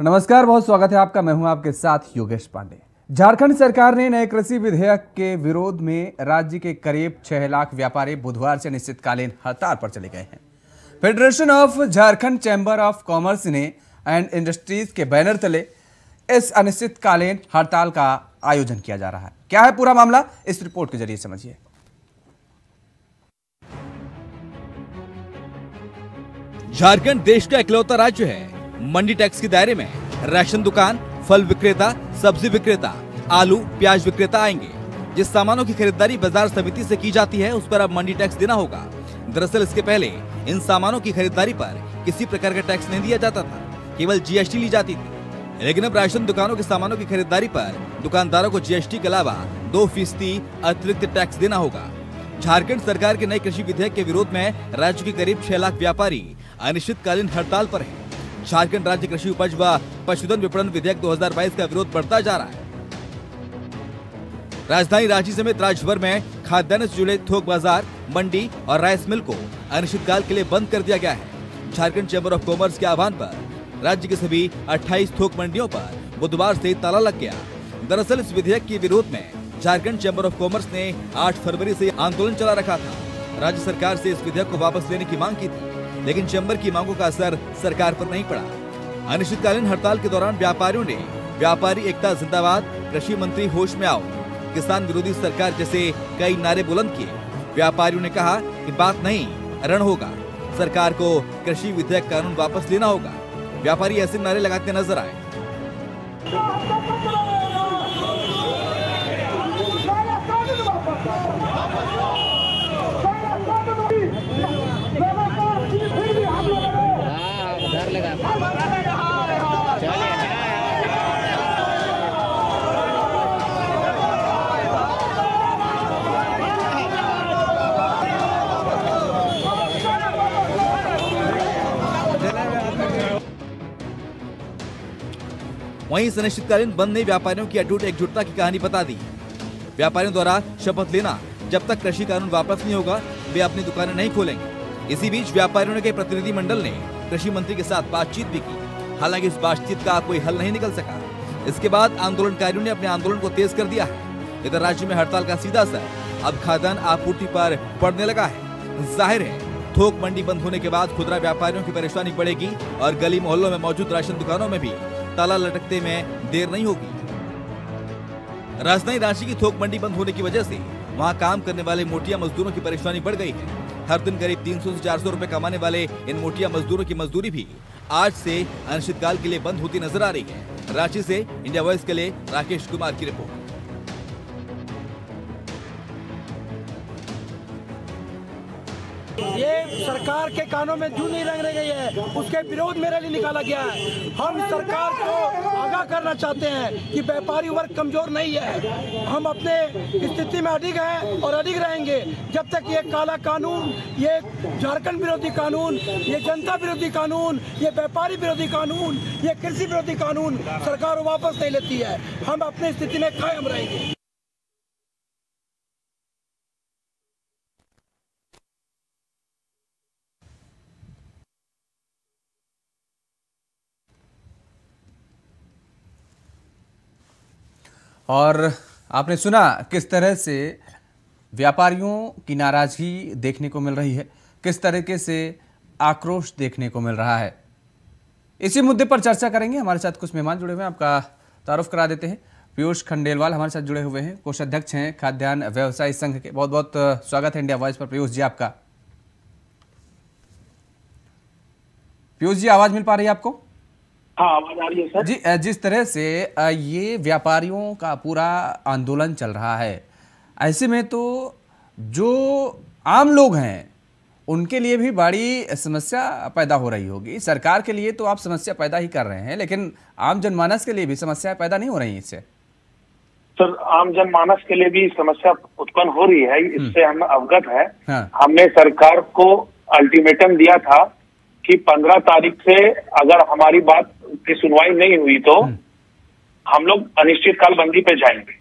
नमस्कार, बहुत स्वागत है आपका। मैं हूं आपके साथ योगेश पांडे। झारखंड सरकार ने नए कृषि विधेयक के विरोध में राज्य के करीब 6 लाख व्यापारी बुधवार से अनिश्चितकालीन हड़ताल पर चले गए हैं। Federation of Jharkhand chamber of commerce ने एंड इंडस्ट्रीज के बैनर तले इस अनिश्चितकालीन हड़ताल का आयोजन किया जा रहा है। क्या है पूरा मामला, इस रिपोर्ट के जरिए समझिए। झारखंड देश का इकलौता राज्य है मंडी टैक्स के दायरे में राशन दुकान, फल विक्रेता, सब्जी विक्रेता, आलू प्याज विक्रेता आएंगे। जिस सामानों की खरीदारी बाजार समिति से की जाती है उस पर अब मंडी टैक्स देना होगा। दरअसल इसके पहले इन सामानों की खरीदारी पर किसी प्रकार का टैक्स नहीं दिया जाता था, केवल जीएसटी ली जाती थी। लेकिन अब राशन दुकानों के सामानों की खरीदारी पर दुकानदारों को जीएसटी के अलावा 2% अतिरिक्त टैक्स देना होगा। झारखंड सरकार के नए कृषि विधेयक के विरोध में राज्य के करीब 6 लाख व्यापारी अनिश्चितकालीन हड़ताल पर हैं। झारखंड राज्य कृषि उपज व पशुधन विपणन विधेयक 2022 का विरोध बढ़ता जा रहा है। राजधानी रांची समेत राज्य भर में खाद्यान्न से जुड़े थोक बाजार, मंडी और राइस मिल को अनिश्चितकाल के लिए बंद कर दिया गया है। झारखंड चैम्बर ऑफ कॉमर्स के आह्वान पर राज्य के सभी 28 थोक मंडियों पर बुधवार से ताला लग गया। दरअसल इस विधेयक के विरोध में झारखंड चैम्बर ऑफ कॉमर्स ने 8 फरवरी से आंदोलन चला रखा था। राज्य सरकार से इस विधेयक को वापस लेने की मांग की थी, लेकिन चैम्बर की मांगों का असर सरकार पर नहीं पड़ा। अनिश्चितकालीन हड़ताल के दौरान व्यापारियों ने व्यापारी एकता जिंदाबाद, कृषि मंत्री होश में आओ, किसान विरोधी सरकार जैसे कई नारे बुलंद किए। व्यापारियों ने कहा कि बात नहीं रण होगा, सरकार को कृषि विधेयक कानून वापस लेना होगा। व्यापारी ऐसे नारे लगाते नजर आए। वहीं इस अनिश्चितकालीन बंद ने व्यापारियों की अटूट एकजुटता की कहानी बता दी। व्यापारियों द्वारा शपथ लेना, जब तक कृषि कानून वापस नहीं होगा वे अपनी दुकानें नहीं खोलेंगे। इसी बीच व्यापारियों के प्रतिनिधि मंडल ने कृषि मंत्री के साथ बातचीत भी की, हालांकि इस बातचीत का कोई हल नहीं निकल सका। इसके बाद आंदोलनकारियों ने अपने आंदोलन को तेज कर दिया है। इधर राज्य में हड़ताल का सीधा असर अब खाद्यान्न आपूर्ति पर पड़ने लगा है। जाहिर है थोक मंडी बंद होने के बाद खुदरा व्यापारियों की परेशानी बढ़ेगी और गली मोहल्लों में मौजूद राशन दुकानों में भी ताला लटकते में देर नहीं होगी। राजधानी रांची की थोक मंडी बंद होने की वजह से वहां काम करने वाले मोटिया मजदूरों की परेशानी बढ़ गई है। हर दिन करीब 300 से 400 रुपए कमाने वाले इन मोटिया मजदूरों की मजदूरी भी आज से अनिश्चितकाल के लिए बंद होती नजर आ रही है। रांची से इंडिया वॉइस के लिए राकेश कुमार की रिपोर्ट। ये सरकार के कानों में जू नहीं रंगने गई है, उसके विरोध में रैली निकाला गया है। हम सरकार को आगाह करना चाहते हैं कि व्यापारी वर्ग कमजोर नहीं है। हम अपने स्थिति में अडिग हैं और अडिग रहेंगे जब तक ये काला कानून, ये झारखंड विरोधी कानून, ये जनता विरोधी कानून, ये व्यापारी विरोधी कानून, ये कृषि विरोधी कानून सरकार वापस नहीं लेती है। हम अपनी स्थिति में कायम रहेंगे। और आपने सुना किस तरह से व्यापारियों की नाराजगी देखने को मिल रही है, किस तरीके से आक्रोश देखने को मिल रहा है। इसी मुद्दे पर चर्चा करेंगे। हमारे साथ कुछ मेहमान जुड़े हुए हैं, आपका तारुफ करा देते हैं। पीयूष खंडेलवाल हमारे साथ जुड़े हुए हैं, कोषाध्यक्ष हैं खाद्यान्न व्यवसायी संघ के। बहुत बहुत स्वागत है इंडिया वॉइस पर पीयूष जी आपका। पीयूष जी, आवाज मिल पा रही है आपको? हाँ, आवाज आ रही है सर। जी, जिस तरह से ये व्यापारियों का पूरा आंदोलन चल रहा है, ऐसे में तो जो आम लोग हैं उनके लिए भी बड़ी समस्या पैदा हो रही होगी। सरकार के लिए तो आप समस्या पैदा ही कर रहे हैं, लेकिन आम जनमानस के लिए भी समस्या पैदा नहीं हो रही इससे? सर, आम जनमानस के लिए भी समस्या उत्पन्न हो रही है, इससे हम अवगत है। हाँ। हमने सरकार को अल्टीमेटम दिया था कि 15 तारीख से अगर हमारी बात की सुनवाई नहीं हुई तो हम लोग अनिश्चितकाल बंदी पे जाएंगे।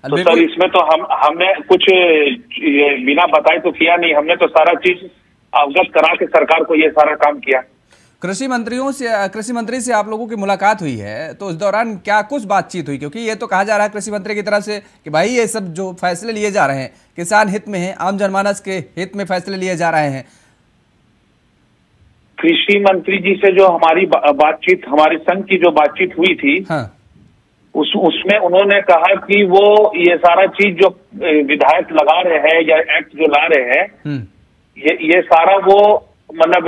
तो सर, इसमें तो हमने कुछ बिना बताए तो किया नहीं, हमने तो सारा चीज अवगत करा के सरकार को ये सारा काम किया। कृषि मंत्री से आप लोगों की मुलाकात हुई है, तो उस दौरान क्या कुछ बातचीत हुई? क्योंकि ये तो कहा जा रहा है कृषि मंत्री की तरफ से कि भाई ये सब जो फैसले लिए जा रहे हैं किसान हित में है, आम जनमानस के हित में फैसले लिए जा रहे हैं। कृषि मंत्री जी से जो हमारी बातचीत, हमारे संघ की जो बातचीत हुई थी, हाँ। उसमें उन्होंने कहा कि वो ये सारा चीज जो विधायक लगा रहे हैं या एक्ट जो ला रहे हैं, ये सारा वो मतलब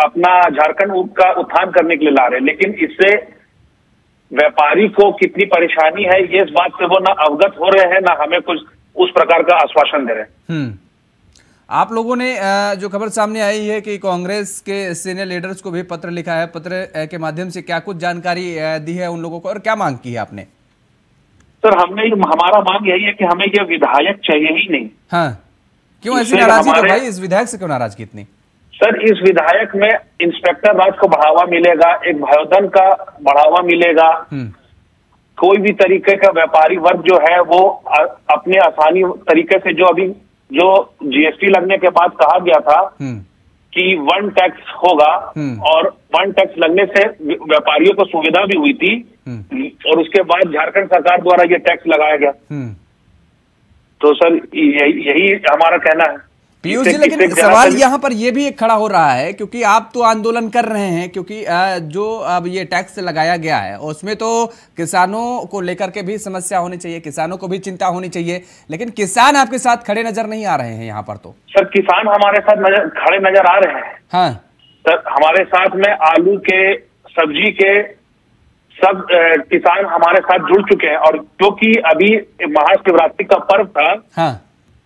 अपना झारखंड का उत्थान करने के लिए ला रहे हैं, लेकिन इससे व्यापारी को कितनी परेशानी है ये इस बात से वो ना अवगत हो रहे हैं, ना हमें कुछ उस प्रकार का आश्वासन दे रहे हैं। आप लोगों ने जो खबर सामने आई है कि कांग्रेस के सीनियर लीडर्स को भी पत्र लिखा है, पत्र के माध्यम से क्या कुछ जानकारी दी है उन लोगों को और क्या मांग की है आपने? सर हमारा मांग यही है कि हमें ये विधायक चाहिए ही नहीं। हाँ, क्यों ऐसी नाराजगी? तो भाई इस विधायक से क्यों नाराजगी इतनी? सर इस विधायक में इंस्पेक्टर राज को बढ़ावा मिलेगा, एक भयोदन का बढ़ावा मिलेगा, कोई भी तरीके का व्यापारी वर्ग जो है वो अपने आसानी तरीके से जो जीएसटी लगने के बाद कहा गया था कि 1 टैक्स होगा, और 1 टैक्स लगने से व्यापारियों को सुविधा भी हुई थी, और उसके बाद झारखंड सरकार द्वारा ये टैक्स लगाया गया। तो सर यही हमारा कहना है। पीयूष जी, लेकिन सवाल यहाँ पर यह भी एक खड़ा हो रहा है, क्योंकि आप तो आंदोलन कर रहे हैं, क्योंकि जो अब ये टैक्स लगाया गया है उसमें तो किसानों को लेकर के भी समस्या होनी चाहिए, किसानों को भी चिंता होनी चाहिए, लेकिन किसान आपके साथ खड़े नजर नहीं आ रहे हैं यहाँ पर। तो सर किसान हमारे साथ खड़े नजर आ रहे हैं। हाँ सर, हमारे साथ में आलू के, सब्जी के सब किसान हमारे साथ जुड़ चुके हैं, और क्योंकि अभी महाशिवरात्रि का पर्व था, हाँ,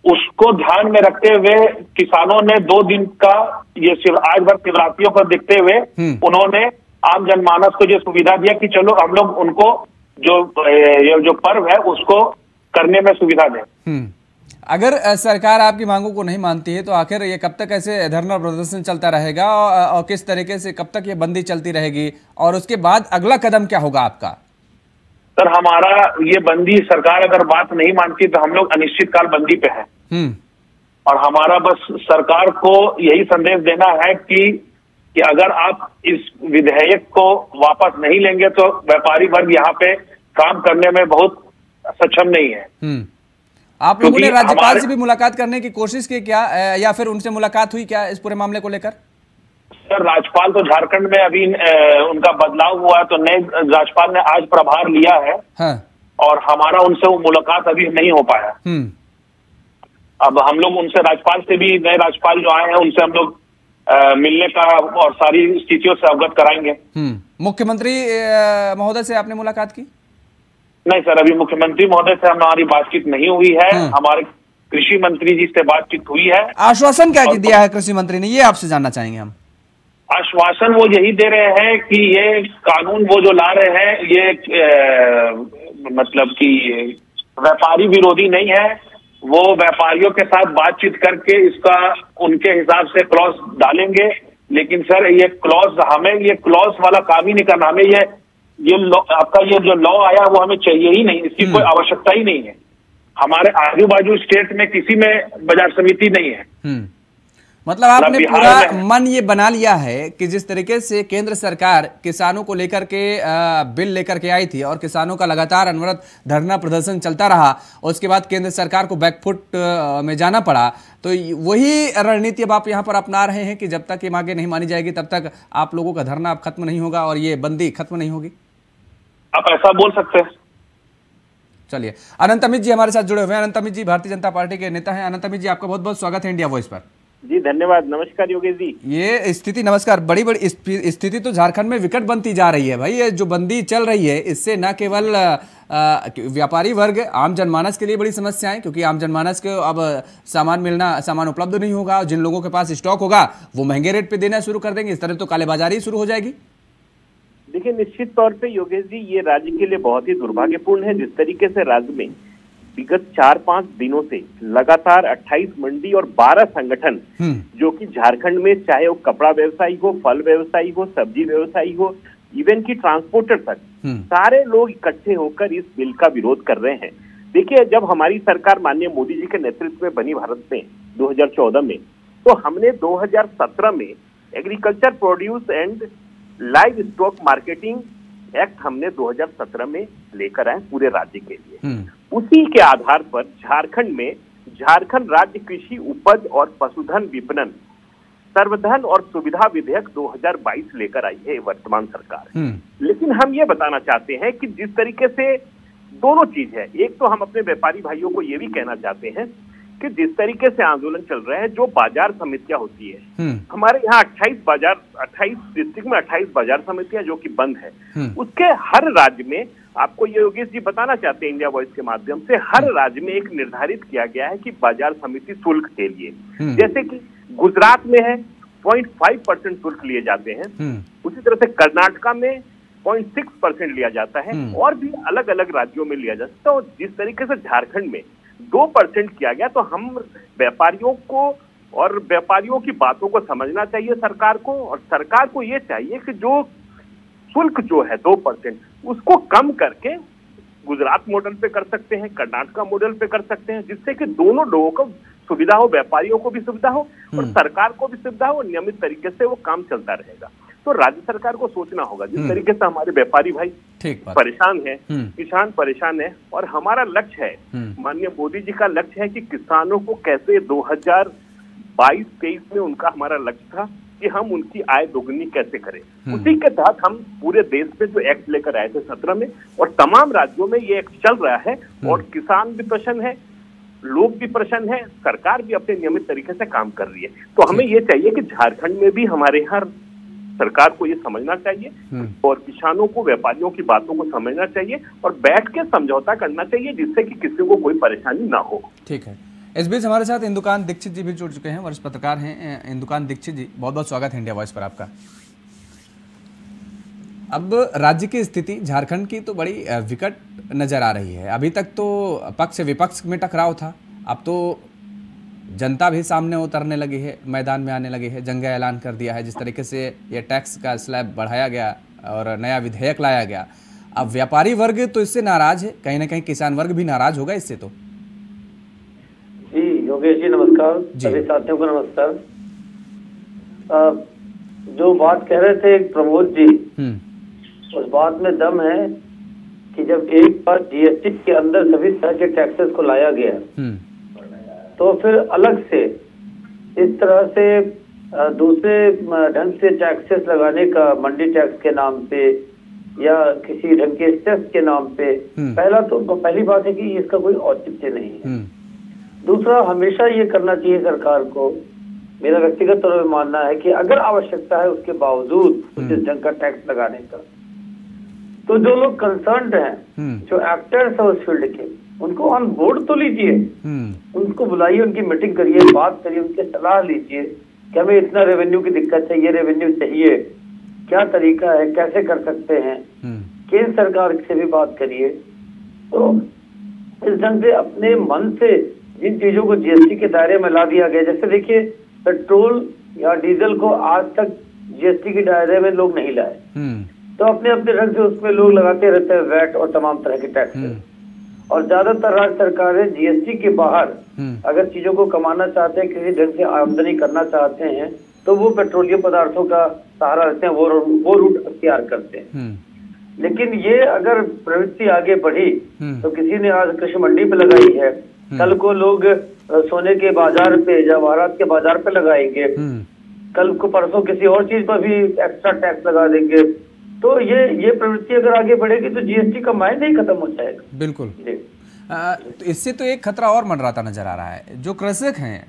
उसको ध्यान में रखते हुए किसानों ने 2 दिन का ये आज भर शिवरात्रियों को देखते हुए उन्होंने आम जनमानस को जो सुविधा दिया कि चलो हम लोग उनको जो पर्व है उसको करने में सुविधा दें। अगर सरकार आपकी मांगों को नहीं मानती है तो आखिर ये कब तक ऐसे धरना प्रदर्शन चलता रहेगा, और किस तरीके से कब तक ये बंदी चलती रहेगी, और उसके बाद अगला कदम क्या होगा आपका? सर हमारा ये बंदी, सरकार अगर बात नहीं मानती तो हम लोग अनिश्चितकाल बंदी पे हैं, और हमारा बस सरकार को यही संदेश देना है कि अगर आप इस विधेयक को वापस नहीं लेंगे तो व्यापारी वर्ग यहाँ पे काम करने में बहुत सक्षम नहीं है। आप लोगों ने राज्यपाल से भी मुलाकात करने की कोशिश की क्या, या फिर उनसे मुलाकात हुई क्या इस पूरे मामले को लेकर? सर राज्यपाल तो झारखंड में अभी उनका बदलाव हुआ है, तो नए राज्यपाल ने आज प्रभार लिया है। हाँ। और हमारा उनसे वो मुलाकात अभी नहीं हो पाया। अब हम लोग उनसे, राज्यपाल से भी, नए राज्यपाल जो आए हैं उनसे हम लोग मिलने का और सारी स्थितियों से अवगत कराएंगे। मुख्यमंत्री महोदय से आपने मुलाकात की? नहीं सर, अभी मुख्यमंत्री महोदय से हमारी बातचीत नहीं हुई है। हमारे कृषि मंत्री जी से बातचीत हुई है। आश्वासन क्या दिया है कृषि मंत्री ने, ये आपसे जानना चाहेंगे हम। आश्वासन वो यही दे रहे हैं कि ये कानून वो जो ला रहे हैं ये मतलब कि व्यापारी विरोधी नहीं है, वो व्यापारियों के साथ बातचीत करके इसका उनके हिसाब से क्लॉज डालेंगे। लेकिन सर ये क्लॉज, हमें ये क्लॉज वाला काम ही नहीं करना, हमें ये आपका ये जो लॉ आया वो हमें चाहिए ही नहीं, इसकी कोई आवश्यकता ही नहीं है। हमारे आजू बाजू स्टेट में किसी में बाजार समिति नहीं है। मतलब आपने पूरा मन ये बना लिया है कि जिस तरीके से केंद्र सरकार किसानों को लेकर के बिल लेकर के आई थी और किसानों का लगातार अनवरत धरना प्रदर्शन चलता रहा, और उसके बाद केंद्र सरकार को बैकफुट में जाना पड़ा, तो वही रणनीति अब आप यहाँ पर अपना रहे हैं कि जब तक ये मांगे नहीं मानी जाएगी तब तक आप लोगों का धरना अब खत्म नहीं होगा और ये बंदी खत्म नहीं होगी? आप ऐसा बोल सकते हैं। चलिए, अनंत अमित जी हमारे साथ जुड़े हुए हैं। अनंत अमित जी भारतीय जनता पार्टी के नेता हैं। अनंत अमित जी, आपका बहुत बहुत स्वागत है इंडिया वॉइस पर। जी धन्यवाद। नमस्कार योगेश जी। ये स्थिति, नमस्कार, बड़ी बड़ी स्थिति तो झारखंड में विकट बनती जा रही है भाई। ये जो बंदी चल रही है इससे न केवल व्यापारी वर्ग, आम जनमानस के लिए बड़ी समस्या है, क्योंकि आम जनमानस को अब सामान उपलब्ध नहीं होगा, जिन लोगों के पास स्टॉक होगा वो महंगे रेट पे देना शुरू कर देंगे। इस तरह तो कालेबाजारी शुरू हो जाएगी। देखिए, निश्चित तौर पे योगेश जी ये राज्य के लिए बहुत ही दुर्भाग्यपूर्ण है जिस तरीके से राज्य में विगत 4-5 दिनों से लगातार 28 मंडी और 12 संगठन जो कि झारखंड में, चाहे वो कपड़ा व्यवसायी हो, फल व्यवसायी हो, सब्जी व्यवसायी हो, इवन की ट्रांसपोर्टर तक, सारे लोग इकट्ठे होकर इस बिल का विरोध कर रहे हैं। देखिए, जब हमारी सरकार माननीय मोदी जी के नेतृत्व में बनी भारत में 2014 में, तो हमने 2017 में agriculture produce and live stock marketing act हमने 2017 में लेकर आए पूरे राज्य के लिए। उसी के आधार पर झारखंड राज्य कृषि उपज और पशुधन विपणन सर्वधन और सुविधा विधेयक 2022 लेकर आई है वर्तमान सरकार। लेकिन हम ये बताना चाहते हैं कि जिस तरीके से दोनों चीज है, एक तो हम अपने व्यापारी भाइयों को ये भी कहना चाहते हैं कि जिस तरीके से आंदोलन चल रहा है, जो बाजार समितियां होती है, हमारे यहाँ 28 डिस्ट्रिक्ट में 28 बाजार समितियां जो कि बंद है, उसके हर राज्य में, आपको ये योगेश जी बताना चाहते हैं इंडिया वॉइस के माध्यम से, हर राज्य में एक निर्धारित किया गया है कि बाजार समिति शुल्क के लिए, जैसे कि गुजरात में है 0.5% शुल्क लिए जाते हैं, उसी तरह से कर्नाटका में 0.6% लिया जाता है, और भी अलग अलग राज्यों में लिया जाता है। तो जिस तरीके से झारखंड में 2% किया गया, तो हम व्यापारियों को और व्यापारियों की बातों को समझना चाहिए सरकार को, और सरकार को ये चाहिए कि जो शुल्क जो है 2% उसको कम करके गुजरात मॉडल पे कर सकते हैं, कर्नाटका मॉडल पे कर सकते हैं, जिससे कि दोनों लोगों को सुविधा हो, व्यापारियों को भी सुविधा हो और सरकार को भी सुविधा हो, नियमित तरीके से वो काम चलता रहेगा। तो राज्य सरकार को सोचना होगा, जिस तरीके से हमारे व्यापारी भाई परेशान है, किसान परेशान है, और हमारा लक्ष्य है, माननीय मोदी जी का लक्ष्य है कि किसानों को कैसे 2022-23 में उनका हमारा लक्ष्य था कि हम उनकी आय दोगुनी कैसे करें। उसी के तहत हम पूरे देश में जो एक्ट लेकर आए थे 17 में, और तमाम राज्यों में ये एक्ट चल रहा है, और किसान भी प्रसन्न है, लोग भी प्रसन्न है, सरकार भी अपने नियमित तरीके से काम कर रही है। तो हमें ये चाहिए कि झारखंड में भी हमारे यहाँ सरकार को ये समझना चाहिए, और किसानों को, व्यापारियों की बातों को समझना चाहिए, और बैठ के समझौता करना चाहिए, जिससे कि किसी को कोई परेशानी ना हो। ठीक है। इस बीच हमारे साथ इंदुकान दीक्षित जी भी जुड़ चुके हैं, वरिष्ठ पत्रकार हैं। इंदुकान दीक्षित जी, बहुत बहुत स्वागत है इंडिया वॉइस पर आपका। अब राज्य की स्थिति झारखंड की तो बड़ी विकट नजर आ रही है। अभी तक तो पक्ष विपक्ष में टकराव था, अब तो जनता भी सामने उतरने लगी है, मैदान में आने लगी है, जंग का ऐलान कर दिया है। जिस तरीके से ये टैक्स का स्लैब बढ़ाया गया और नया विधेयक लाया गया, अब व्यापारी वर्ग तो इससे नाराज है, कहीं ना कहीं किसान वर्ग भी नाराज होगा इससे। तो जी योगेश जी नमस्कार, सभी साथियों को नमस्कार। जो बात कह रहे थे प्रमोद जी, उस बात में दम है कि जब एक बार जीएसटी के अंदर सभी तरह के टैक्सेस को लाया गया, तो फिर अलग से इस तरह से दूसरे ढंग से टैक्सेस लगाने का, मंडी टैक्स के नाम पे या किसी ढंग के सेस के नाम पे, पहली बात है कि इसका कोई औचित्य नहीं है। दूसरा, हमेशा ये करना चाहिए सरकार को, मेरा व्यक्तिगत तौर पर मानना है कि अगर आवश्यकता है उसके बावजूद उस ढंग का टैक्स लगाने का, तो जो लोग कंसर्न्ड हैं, जो एक्टर्स है उस फील्ड के, उनको ऑन बोर्ड तो लीजिए, उनको बुलाइए, उनकी मीटिंग करिए, बात करिए, उनके सलाह लीजिए कि हमें इतना रेवेन्यू की दिक्कत है, ये रेवेन्यू चाहिए, क्या तरीका है, कैसे कर सकते हैं। केंद्र सरकार से भी बात करिए। तो इस ढंग से अपने मन से जिन चीजों को जीएसटी के दायरे में ला दिया गया, जैसे देखिए पेट्रोल या डीजल को आज तक जीएसटी के दायरे में लोग नहीं लाए, तो अपने अपने ढंग से उसमें लोग लगाते रहते हैं वैट और तमाम तरह के टैक्स। और ज्यादातर राज्य सरकारें जीएसटी के बाहर अगर चीजों को कमाना चाहते हैं, किसी ढंग से आमदनी करना चाहते हैं, तो वो पेट्रोलियम पदार्थों का सहारा लेते हैं, वो रूट अख्तियार करते हैं। लेकिन ये अगर प्रवृत्ति आगे बढ़ी, तो किसी ने आज कृषि मंडी पे लगाई है, कल को लोग सोने के बाजार पे, जवाहरात के बाजार पे लगाएंगे, कल को परसों किसी और चीज पर भी एक्स्ट्रा टैक्स लगा देंगे। तो ये प्रवृत्ति अगर आगे बढ़ेगी तो जीएसटी का मायने ही खत्म हो जाएगा। बिल्कुल। तो इससे तो एक खतरा और मंडराता नजर आ रहा है। जो कृषक हैं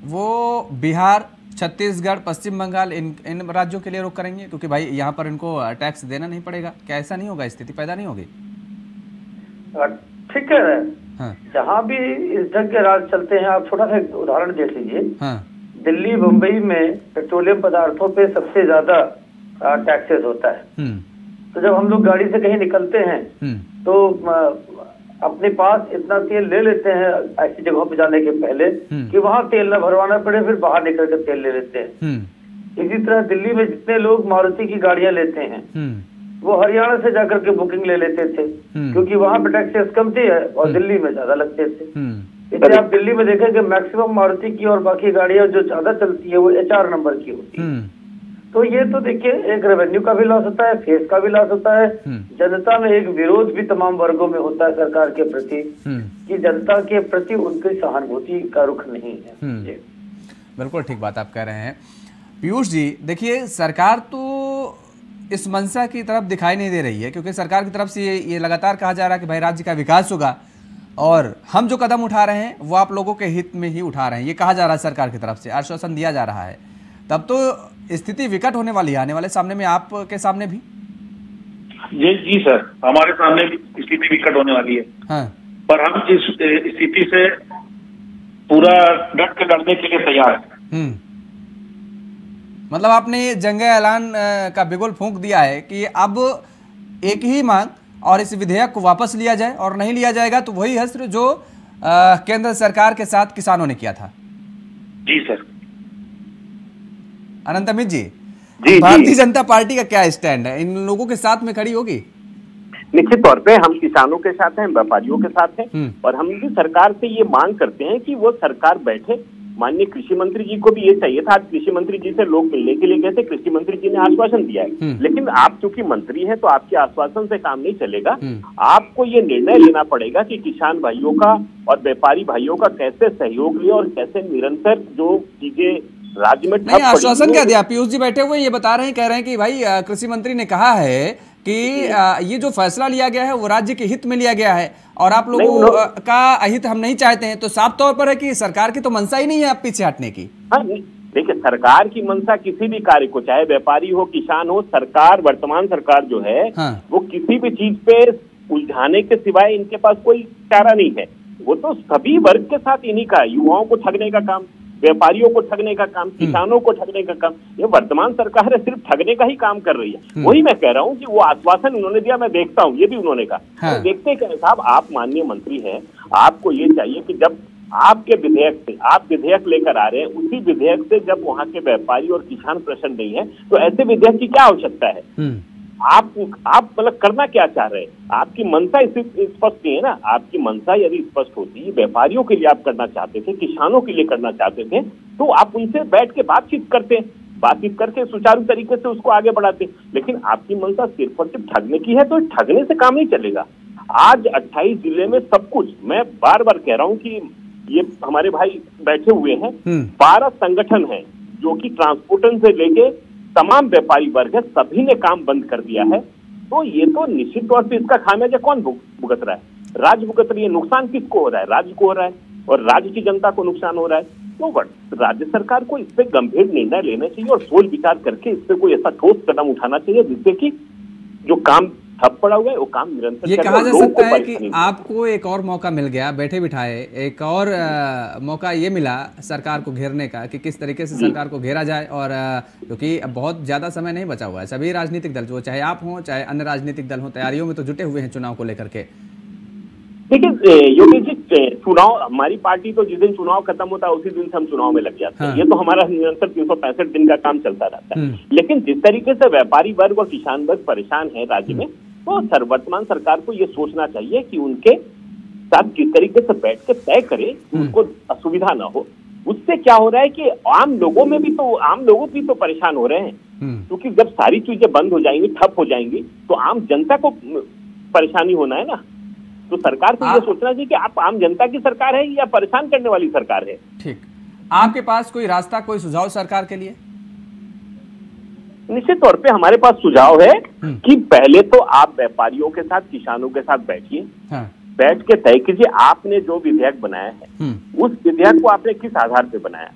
वो बिहार, छत्तीसगढ़, पश्चिम बंगाल, इन राज्यों के लिए रुख करेंगे, क्योंकि भाई यहाँ पर इनको टैक्स देना नहीं पड़ेगा। क्या ऐसा नहीं होगा, स्थिति पैदा नहीं होगी? ठीक है। हाँ। जहाँ भी इस ढंग के राज चलते हैं, आप छोटा सा उदाहरण देख लीजिए। हाँ। दिल्ली, मुंबई में पेट्रोलियम पदार्थों पे सबसे ज्यादा टैक्सेस होता है। तो जब हम लोग गाड़ी से कहीं निकलते हैं, तो अपने पास इतना तेल ले लेते हैं ऐसी जगहों पे जाने के पहले कि वहां तेल न भरवाना पड़े, फिर बाहर निकल कर तेल ले लेते हैं। इसी तरह दिल्ली में जितने लोग मारुति की गाड़ियां लेते हैं, वो हरियाणा से जाकर के बुकिंग ले लेते थे, क्योंकि वहां पे टैक्सेस कम थे और दिल्ली में ज्यादा लगते थे। इसलिए आप दिल्ली में देखेंगे मैक्सिमम मारुति की और बाकी गाड़ियां जो ज्यादा चलती है वो HR नंबर की होती है। तो ये तो देखिए एक रेवेन्यू का भी लॉस होता है, फेस का भी लॉस होता है, जनता में एक विरोध भी तमाम वर्गों में होता है सरकार के प्रति कि जनता के प्रति उनकी सहानुभूति का रुख नहीं है। बिल्कुल ठीक बात आप कह रहे हैं पीयूष जी। देखिए सरकार तो इस मंशा की तरफ दिखाई नहीं दे रही है, क्योंकि सरकार की तरफ से ये लगातार कहा जा रहा है कि भाई राज्य का विकास होगा और हम जो कदम उठा रहे हैं वो आप लोगों के हित में ही उठा रहे हैं, ये कहा जा रहा है सरकार की तरफ से, आश्वासन दिया जा रहा है। तब तो स्थिति विकट होने वाली है आने वाले सामने में, आपके सामने भी। जी सर, हमारे सामने भी स्थिति विकट होने वाली है। हाँ। पर हम इस स्थिति से पूरा डट के लड़ने के लिए तैयार हैं। मतलब आपने जंग ऐलान का बिगुल फूंक दिया है कि अब एक ही मांग और इस विधेयक को वापस लिया जाए, और नहीं लिया जाएगा तो वही हश्र जो केंद्र सरकार के साथ किसानों ने किया था। जी सर। अनंत अमित जी, भारतीय जनता पार्टी का क्या स्टैंड है, इन लोगों के साथ में खड़ी होगी? निश्चित तौर पे हम किसानों के साथ हैं, व्यापारियों के साथ हैं, और हम भी सरकार से ये मांग करते हैं कि वो सरकार बैठे। माननीय कृषि मंत्री जी को भी ये चाहिए था, आज कृषि मंत्री जी से लोग मिलने के लिए गए थे, कृषि मंत्री जी ने आश्वासन दिया है, लेकिन आप चूंकि मंत्री हैं तो आपके आश्वासन से काम नहीं चलेगा। आपको ये निर्णय लेना पड़ेगा कि किसान भाइयों का और व्यापारी भाइयों का कैसे सहयोग लिया और कैसे निरंतर जो चीजें राज्य में नहीं, आश्वासन क्या दिया? पीयूष जी बैठे हुए ये बता रहे हैं, कह रहे हैं कि भाई कृषि मंत्री ने कहा है कि ये जो फैसला लिया गया है वो राज्य के हित में लिया गया है और आप लोगों का अहित हम नहीं चाहते हैं। तो साफ तौर पर है कि सरकार की तो मंशा ही नहीं है आप पीछे हटने की। हाँ, देखिए सरकार की मंशा किसी भी कार्य को, चाहे व्यापारी हो किसान हो, सरकार वर्तमान सरकार जो है वो किसी भी चीज पे उलझाने के सिवाय इनके पास कोई चारा नहीं है। वो तो सभी वर्ग के साथ इन्हीं का, युवाओं को ठगने का काम, व्यापारियों को ठगने का काम, किसानों को ठगने का काम, ये वर्तमान सरकार है सिर्फ ठगने का ही काम कर रही है। वही मैं कह रहा हूँ कि वो आश्वासन उन्होंने दिया, मैं देखता हूँ, ये भी उन्होंने कहा। तो देखते क्या साहब, आप माननीय मंत्री हैं, आपको ये चाहिए कि जब आपके विधेयक से आप विधेयक लेकर आ रहे हैं, उसी विधेयक से जब वहाँ के व्यापारी और किसान प्रसन्न नहीं है तो ऐसे विधेयक की क्या आवश्यकता है? आप मतलब करना क्या चाह रहे हैं? आपकी मंशा स्पष्ट नहीं है ना। आपकी मंशा यदि स्पष्ट होती, व्यापारियों के लिए आप करना चाहते थे, किसानों के लिए करना चाहते थे, तो आप उनसे बैठ के बातचीत करके सुचारू तरीके से उसको आगे बढ़ाते। लेकिन आपकी मंशा सिर्फ और सिर्फ ठगने की है, तो ठगने से काम नहीं चलेगा। आज 28 जिले में सब कुछ, मैं बार बार कह रहा हूँ कि ये हमारे भाई बैठे हुए हैं, 12 संगठन है जो कि ट्रांसपोर्टन से लेके तमाम व्यापारी वर्ग है, सभी ने काम बंद कर दिया है। तो ये तो निश्चित तौर पे इसका खामियाजा कौन भुगत रहा है? राज्य भुगत रही है। नुकसान किसको हो रहा है? राज्य को हो रहा है और राज्य की जनता को नुकसान हो रहा है। तो राज्य सरकार को इस पे गंभीर निर्णय लेना चाहिए और सोच विचार करके इस पे कोई ऐसा ठोस कदम उठाना चाहिए जिससे कि जो काम ठप पड़ा हुआ है वो काम निरंतर। ये कहा जा सकता है कि आपको एक और मौका मिल गया, बैठे बिठाए एक और मौका ये मिला सरकार को घेरने का कि किस तरीके से सरकार को घेरा जाए। और क्योंकि अब बहुत ज्यादा समय नहीं बचा हुआ है, सभी राजनीतिक दल जो चाहे आप हों चाहे अन्य राजनीतिक दल हों तैयारियों में तो जुटे हुए हैं चुनाव को लेकर के। देखिए योगी जी, चुनाव, हमारी पार्टी तो जिस दिन चुनाव खत्म होता है उसी दिन से हम चुनाव में लग जाते हैं। ये तो हमारा निरंतर 365 दिन का काम चलता रहता है। लेकिन जिस तरीके से व्यापारी वर्ग और किसान वर्ग परेशान है राज्य में, तो वर्तमान सरकार को ये सोचना चाहिए कि उनके साथ किस तरीके से बैठ के तय करे, उनको असुविधा ना हो। उससे क्या हो रहा है कि आम लोग भी तो परेशान हो रहे हैं, क्योंकि जब सारी चीजें बंद हो जाएंगी, ठप हो जाएंगी, तो आम जनता को परेशानी होना है ना। तो सरकार को ये सोचना चाहिए कि आप आम जनता की सरकार है या परेशान करने वाली सरकार है। ठीक, आपके पास कोई रास्ता, कोई सुझाव सरकार के लिए? निश्चित तौर पे हमारे पास सुझाव है कि पहले तो आप व्यापारियों के साथ, किसानों के साथ बैठिए, बैठ के तय कीजिए आपने जो विधेयक बनाया है उस विधेयक को आपने किस आधार पे बनाया।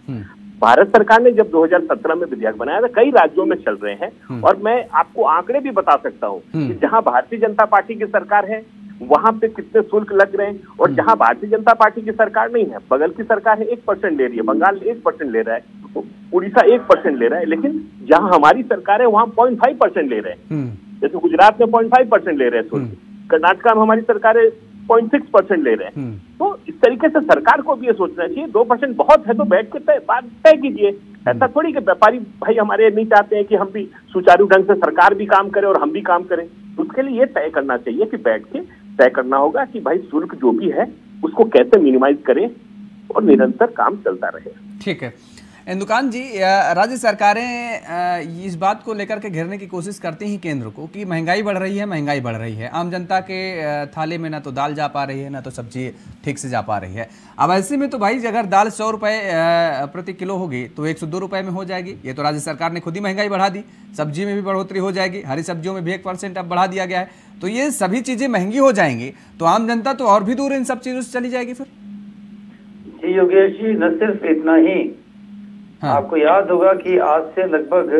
भारत सरकार ने जब 2017 में विधेयक बनाया था, कई राज्यों में चल रहे हैं, और मैं आपको आंकड़े भी बता सकता हूँ कि जहाँ भारतीय जनता पार्टी की सरकार है वहां पे कितने शुल्क लग रहे हैं, और जहां भारतीय जनता पार्टी की सरकार नहीं है, बगल की सरकार है 1% ले रही है, बंगाल 1% ले रहा है, उड़ीसा 1% ले रहा है, लेकिन जहां हमारी सरकार है वहां 0.5% ले रहे हैं। जैसे गुजरात में 0.5% ले रहे हैं शुल्क, कर्नाटका में हमारी सरकार है 0.6% ले रहे हैं। तो इस तरीके से सरकार को भी ये सोचना चाहिए 2% बहुत है तो बैठ के बात तय कीजिए। ऐसा थोड़ी कि व्यापारी भाई हमारे नहीं चाहते हैं कि हम भी सुचारू ढंग से सरकार भी काम करे और हम भी काम करें। उसके लिए ये तय करना चाहिए कि बैठ के तय करना होगा कि भाई शुल्क जो भी है उसको कैसे मिनिमाइज करें और निरंतर काम चलता रहे। ठीक है, इंदुकान जी, राज्य सरकारें इस बात को लेकर के घेरने की कोशिश करती हैं केंद्र को कि महंगाई बढ़ रही है, महंगाई बढ़ रही है। आम जनता के थाले में ना तो दाल जा पा रही है, ना तो सब्जी ठीक से जा पा रही है। अब ऐसे में तो भाई अगर दाल 100 रुपये प्रति किलो होगी तो 102 रुपये में हो जाएगी। ये तो राज्य सरकार ने खुद ही महंगाई बढ़ा दी। सब्जी में भी बढ़ोतरी हो जाएगी, हरी सब्जियों में भी 1% अब बढ़ा दिया गया है। तो ये सभी चीज़ें महंगी हो जाएंगी तो आम जनता तो और भी दूर इन सब चीज़ों से चली जाएगी फिर। जी योगेश जी, न सिर्फ इतना ही, हाँ। आपको याद होगा कि आज से लगभग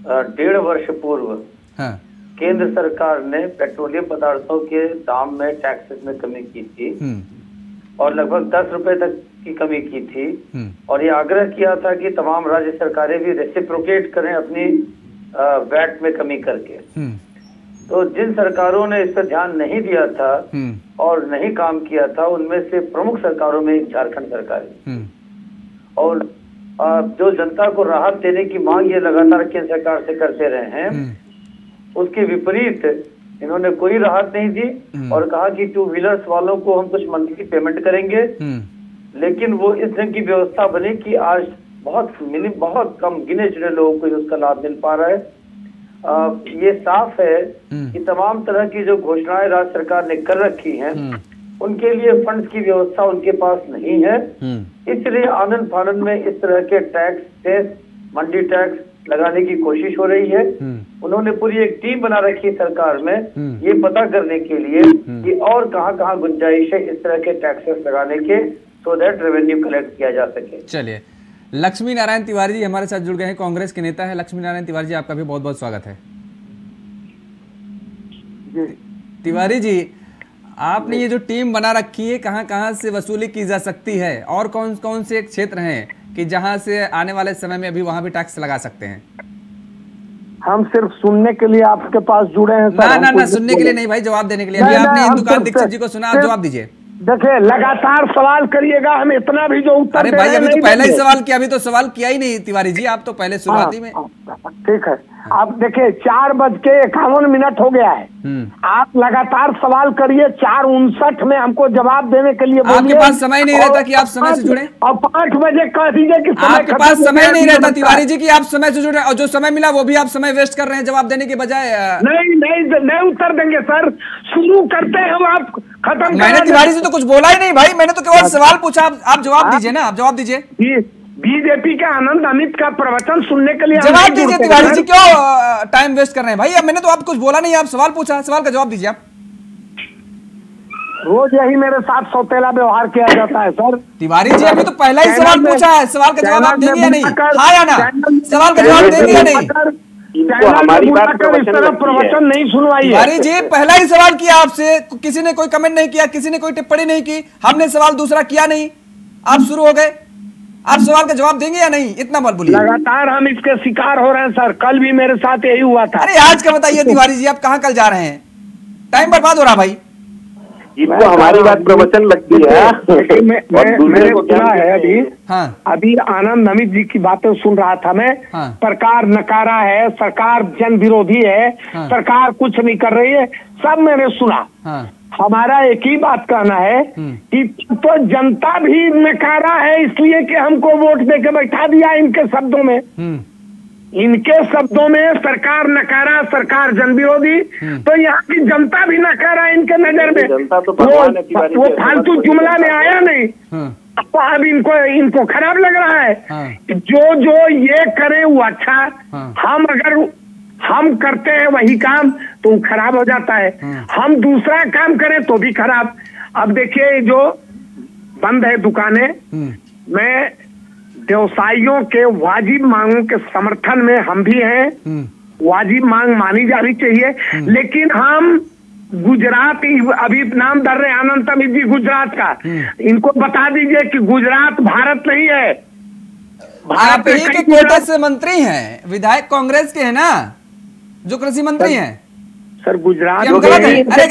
1.5 वर्ष पूर्व हाँ। केंद्र सरकार ने पेट्रोलियम पदार्थों के दाम में टैक्सेस में कमी की थी और लगभग 10 रुपए तक की कमी की थी और ये आग्रह किया था कि तमाम राज्य सरकारें भी रेसिप्रोकेट करें अपनी वैट में कमी करके। तो जिन सरकारों ने इस पर ध्यान नहीं दिया था और नहीं काम किया था, उनमें से प्रमुख सरकारों में एक झारखंड सरकार है। और जो जनता को राहत देने की मांग ये लगातार केंद्र सरकार से करते रहे हैं, उसके विपरीत इन्होंने कोई राहत नहीं दी और कहा कि 2 व्हीलर्स वालों को हम कुछ मंथली पेमेंट करेंगे। लेकिन वो इस ढंग की व्यवस्था बनी कि आज बहुत कम गिने चुने लोगों को उसका लाभ मिल पा रहा है। ये साफ है कि तमाम तरह की जो घोषणाएं राज्य सरकार ने कर रखी हैं, उनके लिए फंड्स की व्यवस्था उनके पास नहीं है। इसलिए आनंद फानंद में इस तरह के टैक्स, सेस, मंडी टैक्स लगाने की कोशिश हो रही है। उन्होंने पूरी एक टीम बना रखी है सरकार में ये पता करने के लिए कि और कहाँ गुंजाइश है इस तरह के टैक्सेस लगाने के, सो दैट रेवेन्यू कलेक्ट किया जा सके। चलिए, लक्ष्मी नारायण तिवारी जी हमारे साथ जुड़ गए हैं, कांग्रेस के नेता है। लक्ष्मी नारायण तिवारी जी, आपका भी बहुत बहुत स्वागत है। तिवारी जी, आपने ये जो टीम बना रखी है, कहां से वसूली की जा सकती है और कौन कौन से क्षेत्र हैं कि जहां से आने वाले समय में अभी वहां भी टैक्स लगा सकते हैं? हम सिर्फ सुनने के लिए आपके पास जुड़े हैं सर। ना सुनने के लिए नहीं भाई, जवाब देने के लिए। अभी आपने इंदुकान दीक्षित जी को सुना, आप जवाब दीजिए। देखिए, लगातार सवाल करिएगा, हम इतना भी जो उत्तर। अरे भाई, अभी तो पहला ही सवाल किया, अभी तो सवाल किया ही नहीं तिवारी जी, आप तो पहले शुरुआती में। ठीक है, आप देखिए 4:51 हो गया है। आप लगातार सवाल करिए, 4:59 में हमको जवाब देने के लिए बोलिए। आपके पास समय नहीं रहता कि आप समय से जुड़े, और 5 बजे कह दीजिए कि आपके पास समय नहीं रहता तिवारी जी कि आप समय से जुड़े, और जो समय मिला वो भी आप समय वेस्ट कर रहे हैं जवाब देने के बजाय। नहीं उत्तर देंगे सर, शुरू करते हैं, आप खत्म। मैंने तिवारी जी तो कुछ बोला ही नहीं भाई, मैंने तो केवल सवाल पूछा। आप जवाब दीजिए ना, आप जवाब दीजिए। बीजेपी के आनंद अमित का प्रवचन सुनने के लिए जवाब दीजिए तिवारी जी, क्यों टाइम वेस्ट कर रहे हैं भाई? अब मैंने तो आप कुछ बोला नहीं, आप सवाल पूछा, सवाल का जवाब दीजिए आप। रोज यही मेरे साथ सौतेला व्यवहार किया जाता है सर। तिवारी जी, अभी तो पहला ही सवाल पूछा है, सवाल का जवाब आप देंगे या नहीं? हाँ या ना? सवाल का जवाब देंगे या नहीं? हमारी बात इस तरह प्रवचन नहीं सुनवाइए। तिवारी जी, पहला ही सवाल किया आपसे, किसी ने कोई कमेंट नहीं किया, किसी ने कोई टिप्पणी नहीं की, हमने सवाल दूसरा किया नहीं, आप शुरू हो गए। आप सवाल का जवाब देंगे या नहीं? इतना मत बोलिए। लगातार हम इसके शिकार हो रहे हैं सर, कल भी मेरे साथ यही हुआ था। अरे आज का बताइए तिवारी जी, आप कहाँ कल जा रहे हैं? टाइम बर्बाद हो रहा भाई। इनको हमारी बात प्रवचन लगती है। मैंने सुना है अभी। हाँ। अभी आनंद अमित जी की बातें सुन रहा था मैं। हाँ। सरकार नकारा है, सरकार जन विरोधी है। हाँ। सरकार कुछ नहीं कर रही है, सब मैंने सुना। हाँ। हमारा एक ही बात कहना है कि तो जनता भी नकारा है, इसलिए कि हमको वोट देके बैठा दिया। इनके शब्दों में सरकार नकारा, सरकार जन विरोधी, तो यहाँ की जनता भी नकारा इनके नजर में। जनता तो वो फालतू जुमला में आया नहीं, तो अब इनको खराब लग रहा है। जो ये करे वो अच्छा, हम करते हैं वही काम तो खराब हो जाता है, हम दूसरा काम करें तो भी खराब। अब देखिए, जो बंद है दुकानें, मैं व्यवसायियों के वाजिब मांगों के समर्थन में हम भी हैं। वाजिब मांग मानी जानी चाहिए, लेकिन हम गुजरात, अभी नाम धर रहे आनंद अमित जी गुजरात का, इनको बता दीजिए कि गुजरात भारत नहीं है। आप ही के कोटे से मंत्री हैं, विधायक कांग्रेस के हैं ना, जो कृषि मंत्री हैं सर। गुजरात हम गलत हैं? अरे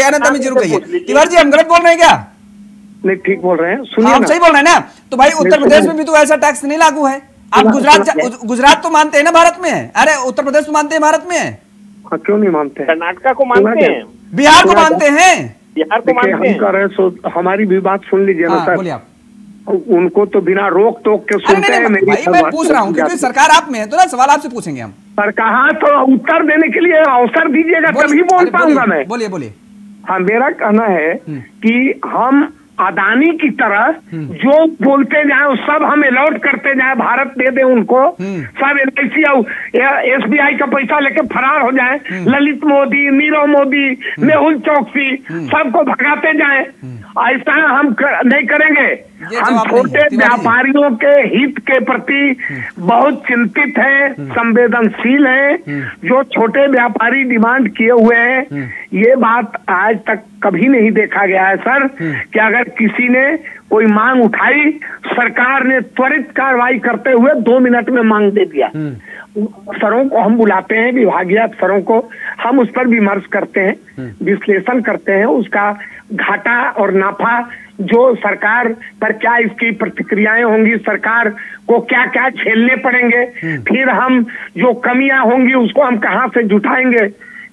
आनंद अमित जी रुकिए, तिवारी जी हम गलत बोल रहे हैं क्या? नहीं, ठीक बोल रहे हैं, सुनिए। आप सही बोल रहे हैं ना? तो भाई उत्तर प्रदेश में भी तो ऐसा टैक्स नहीं लागू है। आप गुजरात तो मानते हैं ना भारत में है? अरे उत्तर प्रदेश तो मानते हैं भारत में है? क्यों नहीं मानते? कर्नाटका को मानते हैं, बिहार को मानते हैं, बिहार को मानते हैं। हमारी भी बात सुन लीजिए ना सर। बोलिए आप। उनको तो बिना रोक टोक के सुनते हैं। भाई मैं पूछ रहा हूँ क्योंकि सरकार आप में है, तो ना सवाल आपसे पूछेंगे हम। पर कहा तो उत्तर देने के लिए अवसर दीजिएगा, तभी बोल पाऊंगा मैं। बोलिए बोलिए। हाँ, मेरा कहना है कि हम अदानी की तरह जो बोलते जाए सब हम अलॉट करते जाए, भारत दे दे उनको, सब LIC SBI का पैसा लेके फरार हो जाए, ललित मोदी, नीरव मोदी, मेहुल चौकसी सबको भगाते जाए, ऐसा हम नहीं करेंगे। हम छोटे व्यापारियों के हित के प्रति बहुत चिंतित हैं, संवेदनशील हैं। जो छोटे व्यापारी डिमांड किए हुए हैं, ये बात आज तक कभी नहीं देखा गया है सर कि अगर किसी ने कोई मांग उठाई, सरकार ने त्वरित कार्रवाई करते हुए 2 मिनट में मांग दे दिया। अफसरों को हम बुलाते हैं, विभागीय अफसरों को, हम उस पर विमर्श करते हैं, विश्लेषण करते हैं, उसका घाटा और नाफा जो सरकार पर क्या इसकी प्रतिक्रियाएं होंगी, सरकार को क्या क्या झेलने पड़ेंगे, फिर हम जो कमियां होंगी उसको हम कहां से जुटाएंगे,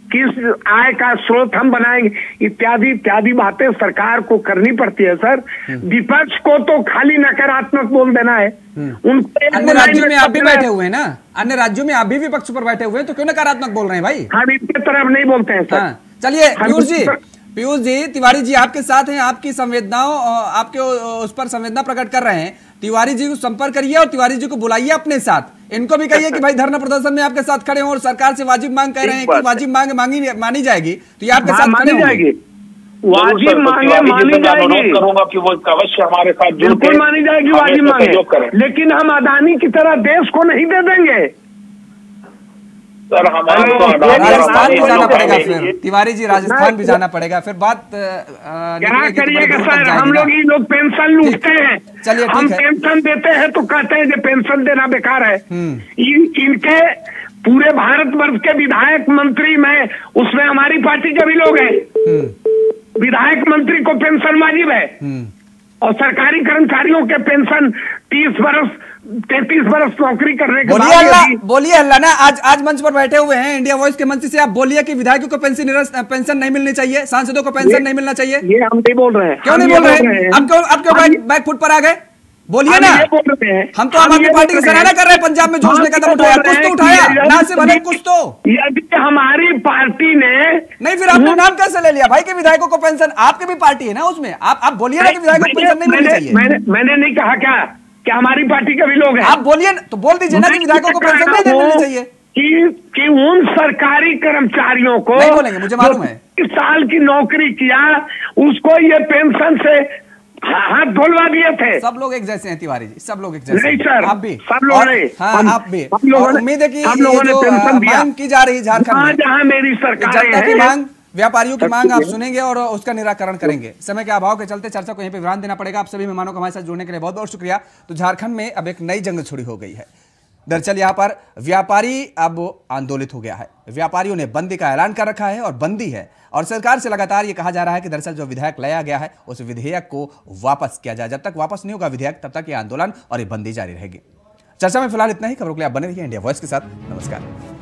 किस आय का स्रोत हम बनाएंगे, इत्यादि इत्यादि बातें सरकार को करनी पड़ती है सर। विपक्ष को तो खाली नकारात्मक बोल देना है। उनको अन्य राज्यों में आप भी बैठे हुए हैं ना, अन्य राज्यों में आप भी विपक्ष पर बैठे हुए हैं, तो क्यों नकारात्मक बोल रहे हैं भाई? हम इसके तरफ नहीं बोलते हैं सर। चलिए पीयूष जी, तिवारी जी आपके साथ हैं, आपकी संवेदनाओं, आपके उस पर संवेदना प्रकट कर रहे हैं। तिवारी जी को संपर्क करिए और तिवारी जी को बुलाइए अपने साथ। इनको भी कहिए कि भाई धरना प्रदर्शन में आपके साथ खड़े हों और सरकार से वाजिब मांग कह रहे हैं कि वाजिब मांग मानी जाएगी, तो ये आपके साथ खड़े होंगे। वाजिब मांगे मानी जाएगी, करूंगा कि वो अवश्य हमारे साथ बिल्कुल मानी जाएगी वाजिब मांगे, लेकिन हम अदानी की तरह देश को नहीं दे देंगे सर। राजस्थान भी जाना पड़ेगा फिर, तिवारी जी राजस्थान भी जाना पड़ेगा फिर। बात क्या करिएगा सर, हम लोग पेंशन लूटते हैं। चलिए हम पेंशन देते हैं तो कहते हैं कि पेंशन देना बेकार है। इनके पूरे भारतवर्ष के विधायक मंत्री में, उसमें हमारी पार्टी के भी लोग हैं, विधायक मंत्री को पेंशन वाजिब है और सरकारी कर्मचारियों के पेंशन 30 वर्ष 33 वर्ष नौकरी करने के बाद। बोलिए अल्लाह ना, आज मंच पर बैठे हुए हैं इंडिया वॉइस के मंच से, आप बोलिए कि विधायकों को पेंशन नहीं मिलनी चाहिए, सांसदों को पेंशन नहीं मिलना चाहिए। ये हम नहीं बोल रहे हैं। क्यों नहीं बोल रहे हैं? अब क्यों बैक फुट पर आ गए? बोलिए ना। हम तो आम आदमी पार्टी की सराहना कर रहे हैं, पंजाब में जोश ने कदम उठाया, कुछ तो उठाया ना, से भले कुछ तो। यदि हमारी पार्टी ने नहीं, फिर आपने नाम कैसे ले लिया भाई कि विधायकों को पेंशन? आपकी भी पार्टी है ना उसमें, आप बोलिए ना कि विधायकों को पेंशन नहीं मिलनी चाहिए। मैंने नहीं कहा क्या हमारी पार्टी के भी लोग हैं। आप बोलिए, तो बोल दीजिए ना कि विधायकों को पेंशन नहीं मिलनी चाहिए। कि उन सरकारी कर्मचारियों को, नहीं बोलेंगे, मुझे मालूम है, इस साल की नौकरी किया, उसको ये पेंशन से हाथ धुलवा दिए थे। सब लोग एक जैसे हैं तिवारी जी, सब लोग एक जैसे। नहीं सर, आप भी, सब लोग नहीं। हाँ, आप भी। उम्मीद है कि हम लोगों ने पेंशन दिया, मांग की जा रही झारखंड में, जहां मेरी सरकार की मांग, व्यापारियों की मांग आप सुनेंगे और उसका निराकरण करेंगे। समय के अभाव के चलते चर्चा को यहीं पे विराम देना पड़ेगा। आप सभी मेहमानों को हमारे साथ जुड़ने के लिए बहुत बहुत शुक्रिया। तो झारखंड में अब एक नई जंग छुड़ी हो गई है। दरअसल यहाँ पर व्यापारी अब आंदोलित हो गया है, व्यापारियों ने बंदी का ऐलान कर रखा है और बंदी है, और सरकार से लगातार ये कहा जा रहा है कि दरअसल जो विधेयक लाया गया है उस विधेयक को वापस किया जाए। जब तक वापस नहीं होगा विधेयक, तब तक ये आंदोलन और ये बंदी जारी रहेगी। चर्चा में फिलहाल इतना ही। खबरों के लिए आप बने रहिए इंडिया वॉइस के साथ। नमस्कार।